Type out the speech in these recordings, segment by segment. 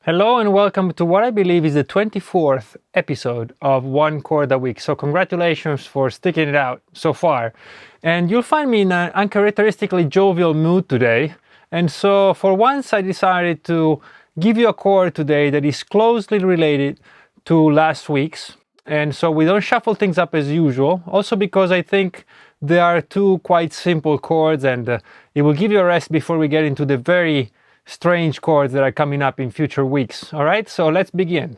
Hello and welcome to what I believe is the 24th episode of One Chord a Week. So congratulations for sticking it out so far. And you'll find me in an uncharacteristically jovial mood today. And so for once I decided to give you a chord today that is closely related to last week's. And so we don't shuffle things up as usual. Also because I think there are two quite simple chords and it will give you a rest before we get into the very strange chords that are coming up in future weeks. All right, so let's begin.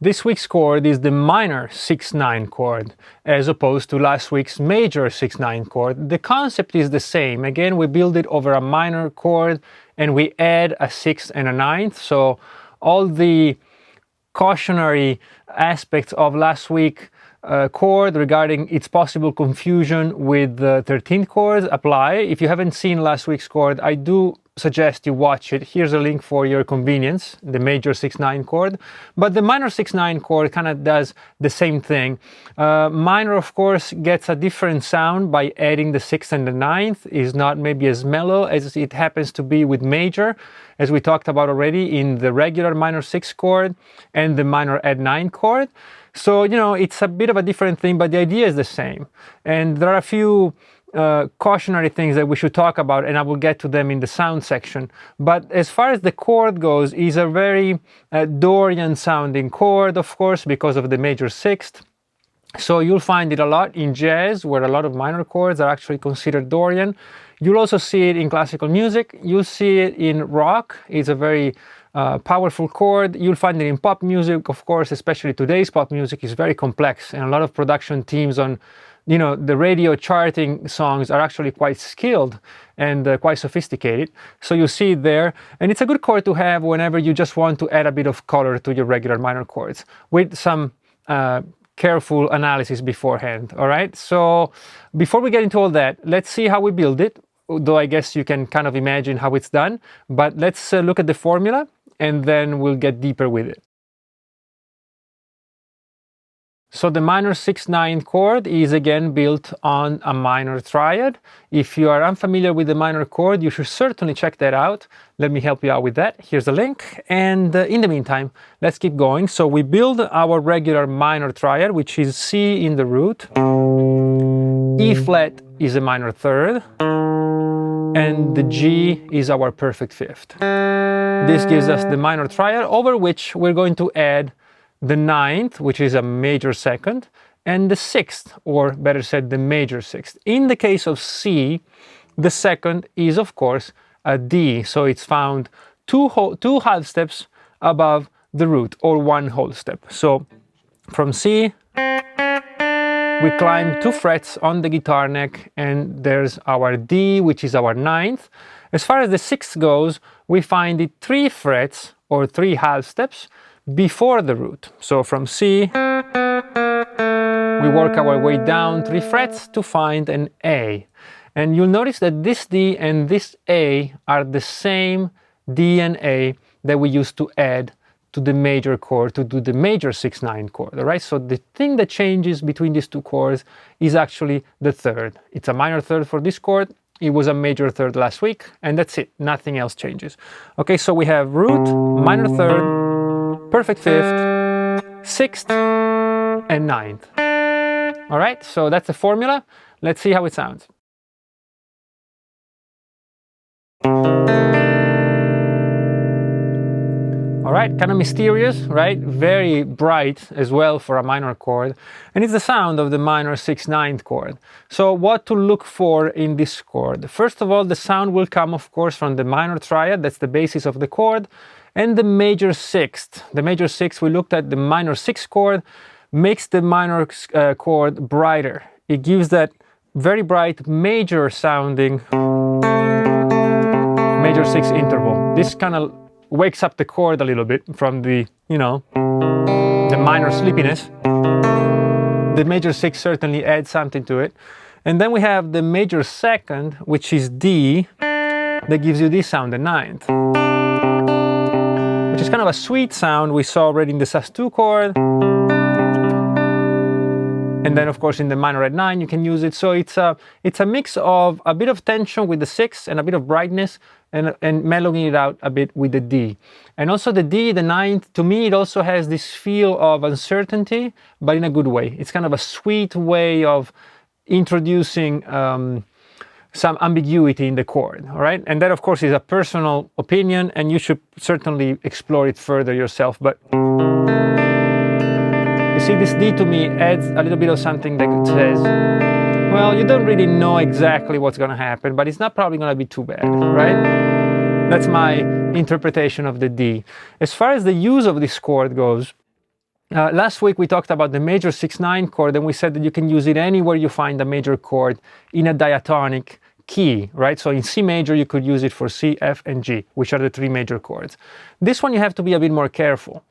This week's chord is the minor 6-9 chord, as opposed to last week's major 6-9 chord. The concept is the same. Again, we build it over a minor chord and we add a sixth and a ninth. So all the cautionary aspects of last week chord regarding its possible confusion with the 13th chord apply. If you haven't seen last week's chord, I do suggest you watch it. Here's a link for your convenience, the major 6-9 chord. But the minor 6-9 chord kind of does the same thing. Minor, of course, gets a different sound by adding the sixth and the ninth. Is not maybe as mellow as it happens to be with major, as we talked about already in the regular minor 6 chord and the minor add 9 chord. So, it's a bit of a different thing, but the idea is the same. And there are a few cautionary things that we should talk about, and I will get to them in the sound section. But as far as the chord goes, is a very Dorian sounding chord, of course, because of the major sixth. So you'll find it a lot in jazz, where a lot of minor chords are actually considered Dorian. You'll also see it in classical music. You'll see it in rock. It's a very powerful chord. You'll find it in pop music, of course, especially today's pop music is very complex, and a lot of production teams on the radio charting songs are actually quite skilled and quite sophisticated. So you see it there, and it's a good chord to have whenever you just want to add a bit of color to your regular minor chords with some careful analysis beforehand. All right, so before we get into all that, let's see how we build it, though I guess you can kind of imagine how it's done. But let's look at the formula and then we'll get deeper with it. So the minor 6-9 chord is again built on a minor triad. If you are unfamiliar with the minor chord, you should certainly check that out. Let me help you out with that. Here's the link. And in the meantime, let's keep going. So we build our regular minor triad, which is C in the root, E flat is a minor third, and the G is our perfect fifth. This gives us the minor triad, over which we're going to add the ninth, which is a major second, and the sixth, or better said, the major sixth. In the case of C, the second is, of course, a D, so it's found two half steps above the root, or one whole step. So from C, we climb 2 frets on the guitar neck, and there's our D, which is our ninth. As far as the sixth goes, we find it 3 frets, or 3 half steps, before the root. So from C, we work our way down 3 frets to find an A. And you'll notice that this D and this A are the same D and A that we used to add to the major chord to do the major 6-9 chord. All right, so the thing that changes between these two chords is actually the third. It's a minor third for this chord. It was a major third last week, and that's it. Nothing else changes. Okay, so we have root, minor third, perfect fifth, sixth, and ninth. All right, so that's the formula. Let's see how it sounds. All right, kind of mysterious, right? Very bright as well for a minor chord. And it's the sound of the minor 6-9 chord. So what to look for in this chord? First of all, the sound will come, of course, from the minor triad. That's the basis of the chord. And the major sixth. The major sixth, we looked at the minor 6 chord, makes the minor chord brighter. It gives that very bright major sounding major 6 interval. This kind of wakes up the chord a little bit from the, the minor sleepiness. The major 6 certainly adds something to it. And then we have the major second, which is D, that gives you this sound, the ninth, which is kind of a sweet sound we saw already in the sus2 chord. And then of course in the minor at 9 you can use it. So it's a mix of a bit of tension with the 6 and a bit of brightness, and mellowing it out a bit with the D. And also the D, the 9th, to me it also has this feel of uncertainty, but in a good way. It's kind of a sweet way of introducing some ambiguity in the chord, all right? And that of course is a personal opinion, and you should certainly explore it further yourself. But you see, this D to me adds a little bit of something that says, well, you don't really know exactly what's going to happen, but it's not probably going to be too bad, right? That's my interpretation of the D. As far as the use of this chord goes, last week we talked about the major 6/9 chord, and we said that you can use it anywhere you find a major chord in a diatonic key, right? So in C major you could use it for C, F, and G, which are the 3 major chords. This one you have to be a bit more careful,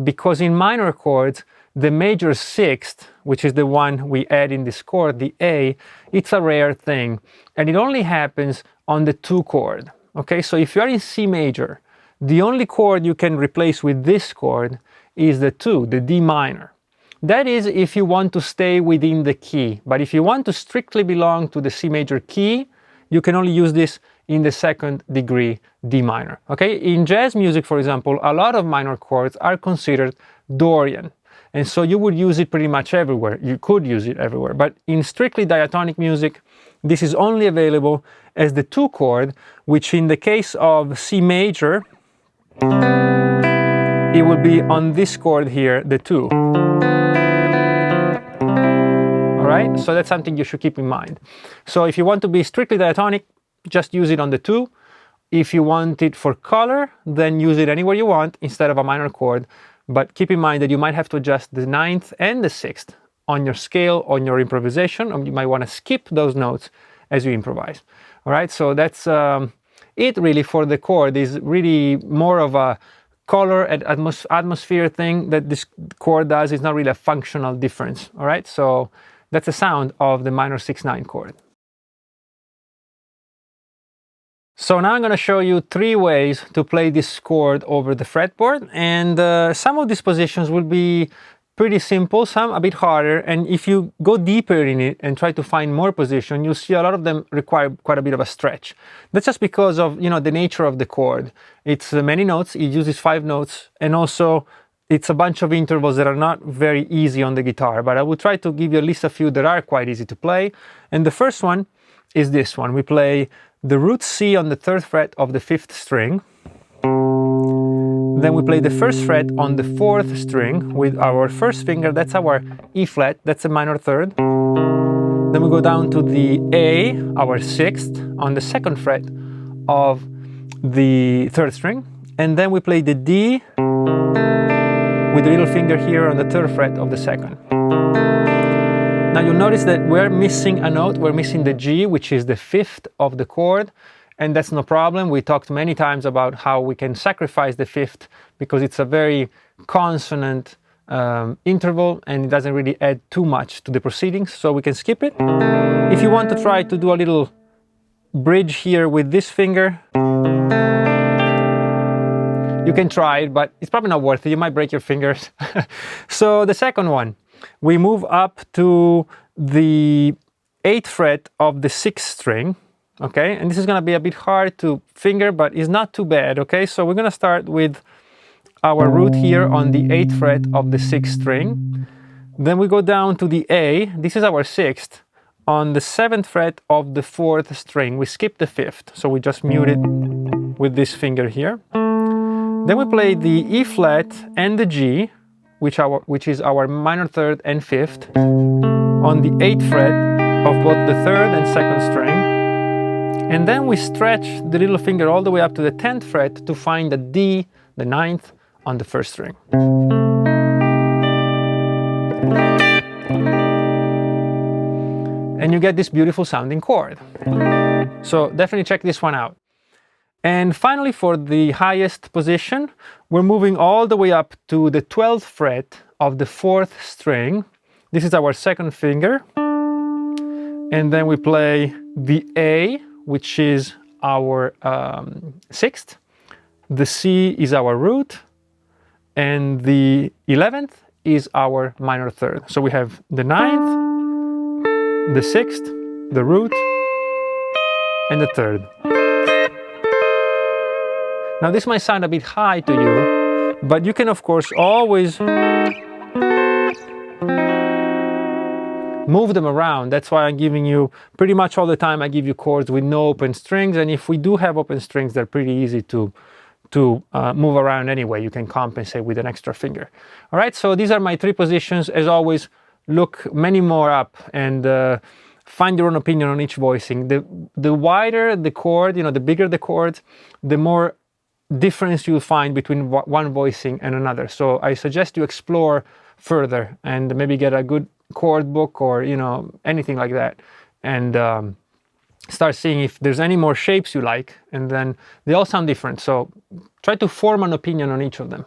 because in minor chords, the major 6th, which is the one we add in this chord, the A, it's a rare thing, and it only happens on the 2 chord. Okay, so if you're in C major, the only chord you can replace with this chord is the 2, the D minor. That is if you want to stay within the key, but if you want to strictly belong to the C major key, you can only use this in the 2nd degree D minor. Okay, in jazz music, for example, a lot of minor chords are considered Dorian. And so you would use it pretty much everywhere. You could use it everywhere. But in strictly diatonic music, this is only available as the 2 chord, which in the case of C major, it will be on this chord here, the 2. All right? So that's something you should keep in mind. So if you want to be strictly diatonic, just use it on the 2. If you want it for color, then use it anywhere you want instead of a minor chord. But keep in mind that you might have to adjust the 9th and the 6th on your scale, on your improvisation, or you might want to skip those notes as you improvise. All right, so that's it really for the chord. Is really more of a color and atmosphere thing that this chord does. It's not really a functional difference. All right, so that's the sound of the minor 6/9 chord. So now I'm going to show you 3 ways to play this chord over the fretboard, and some of these positions will be pretty simple, some a bit harder, and if you go deeper in it and try to find more position, you'll see a lot of them require quite a bit of a stretch. That's just because of, you know, the nature of the chord. It's many notes, it uses 5 notes, and also it's a bunch of intervals that are not very easy on the guitar, but I will try to give you at least a few that are quite easy to play. And the first one is this one. We play the root C on the 3rd fret of the 5th string. Then we play the 1st fret on the 4th string with our 1st finger. That's our E flat, that's a minor 3rd. Then we go down to the A, our 6th, on the 2nd fret of the 3rd string. And then we play the D with the little finger here on the 3rd fret of the 2nd. Now you'll notice that we're missing a note, we're missing the G, which is the 5th of the chord, and that's no problem. We talked many times about how we can sacrifice the 5th because it's a very consonant interval and it doesn't really add too much to the proceedings, so we can skip it. If you want to try to do a little bridge here with this finger, you can try it, but it's probably not worth it. You might break your fingers. So the second one, we move up to the 8th fret of the 6th string, okay? And this is going to be a bit hard to finger, but it's not too bad, okay? So we're going to start with our root here on the 8th fret of the 6th string. Then we go down to the A, this is our 6th, on the 7th fret of the 4th string. We skip the 5th, so we just mute it with this finger here. Then we play the E flat and the G, which is our minor 3rd and 5th, on the 8th fret of both the 3rd and 2nd string. And then we stretch the little finger all the way up to the 10th fret to find the D, the 9th, on the 1st string. And you get this beautiful sounding chord. So definitely check this one out. And finally, for the highest position, we're moving all the way up to the 12th fret of the 4th string. This is our 2nd finger. And then we play the A, which is our 6th. The C is our root. And the 11th is our minor third. So we have the ninth, the sixth, the root, and the third. Now this might sound a bit high to you, but you can of course always move them around. That's why I'm giving you, pretty much all the time I give you chords with no open strings, and if we do have open strings, they're pretty easy to move around anyway. You can compensate with an extra finger. All right, so these are my 3 positions. As always, look many more up and find your own opinion on each voicing. The wider the chord, the bigger the chord, the more difference you'll find between one voicing and another. So I suggest you explore further and maybe get a good chord book or anything like that, and start seeing if there's any more shapes you like, and then they all sound different, so try to form an opinion on each of them.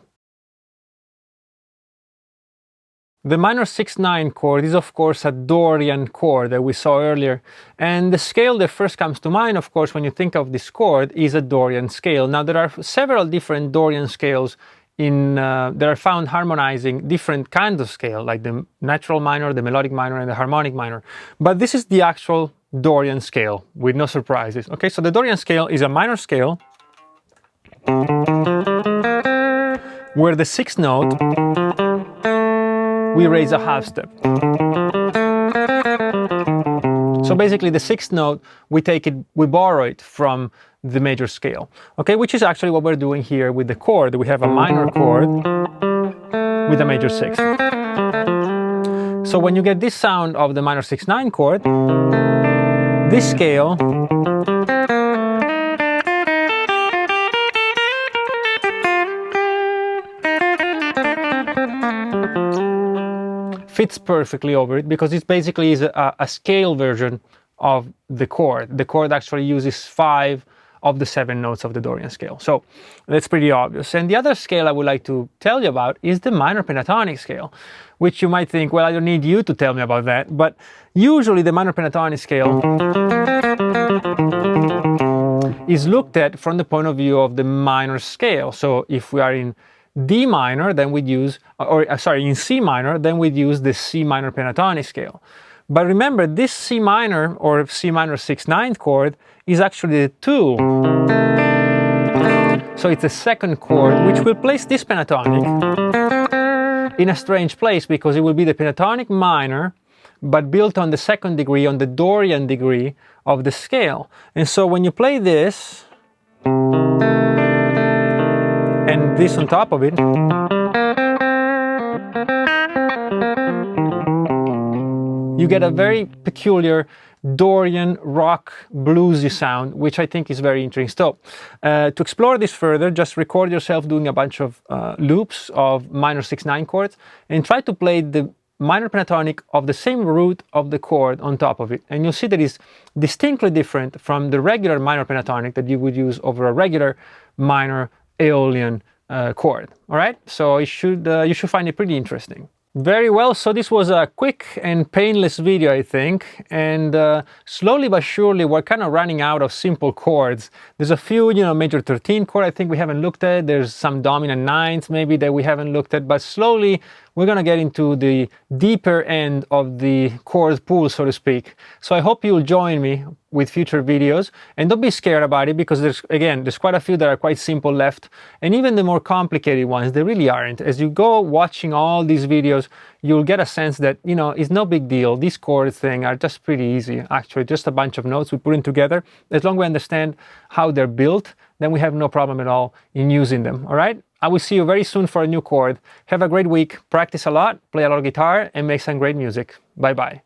The minor 6/9 chord is of course a Dorian chord that we saw earlier, and the scale that first comes to mind, of course, when you think of this chord is a Dorian scale. Now there are several different Dorian scales that are found harmonizing different kinds of scale, like the natural minor, the melodic minor, and the harmonic minor. But this is the actual Dorian scale with no surprises. Okay, so the Dorian scale is a minor scale where the 6th note we raise a half step. So basically the 6th note, we borrow it from the major scale, okay, which is actually what we're doing here with the chord. We have a minor chord with a major 6th. So when you get this sound of the minor 6/9 chord, this scale fits perfectly over it, because it basically is a scale version of the chord. The chord actually uses 5 of the 7 notes of the Dorian scale. So that's pretty obvious. And the other scale I would like to tell you about is the minor pentatonic scale, which you might think, well, I don't need you to tell me about that. But usually the minor pentatonic scale is looked at from the point of view of the minor scale. So if we are in D minor, then we'd use, in C minor, then we'd use the C minor pentatonic scale. But remember, this C minor or C minor 6/9 chord is actually the 2. So it's the 2nd chord, which will place this pentatonic in a strange place, because it will be the pentatonic minor, but built on the 2nd degree, on the Dorian degree of the scale. And so when you play this, and this on top of it, you get a very peculiar Dorian rock bluesy sound, which I think is very interesting. So to explore this further, just record yourself doing a bunch of loops of minor 6/9 chords and try to play the minor pentatonic of the same root of the chord on top of it, and you'll see that it's distinctly different from the regular minor pentatonic that you would use over a regular minor Aeolian chord. All right, so you should find it pretty interesting. Very well, so this was a quick and painless video, I think, and slowly but surely we're kind of running out of simple chords. There's a few, major 13 chord I think we haven't looked at. There's some dominant 9s maybe that we haven't looked at, but slowly we're gonna get into the deeper end of the chord pool, so to speak. So I hope you'll join me with future videos, and don't be scared about it, because there's quite a few that are quite simple left, and even the more complicated ones, they really aren't. As you go watching all these videos, you'll get a sense that, it's no big deal. These chords thing are just pretty easy, actually, just a bunch of notes we put in together. As long as we understand how they're built, then we have no problem at all in using them. All right, I will see you very soon for a new chord. Have a great week, practice a lot, play a lot of guitar, and make some great music. Bye bye.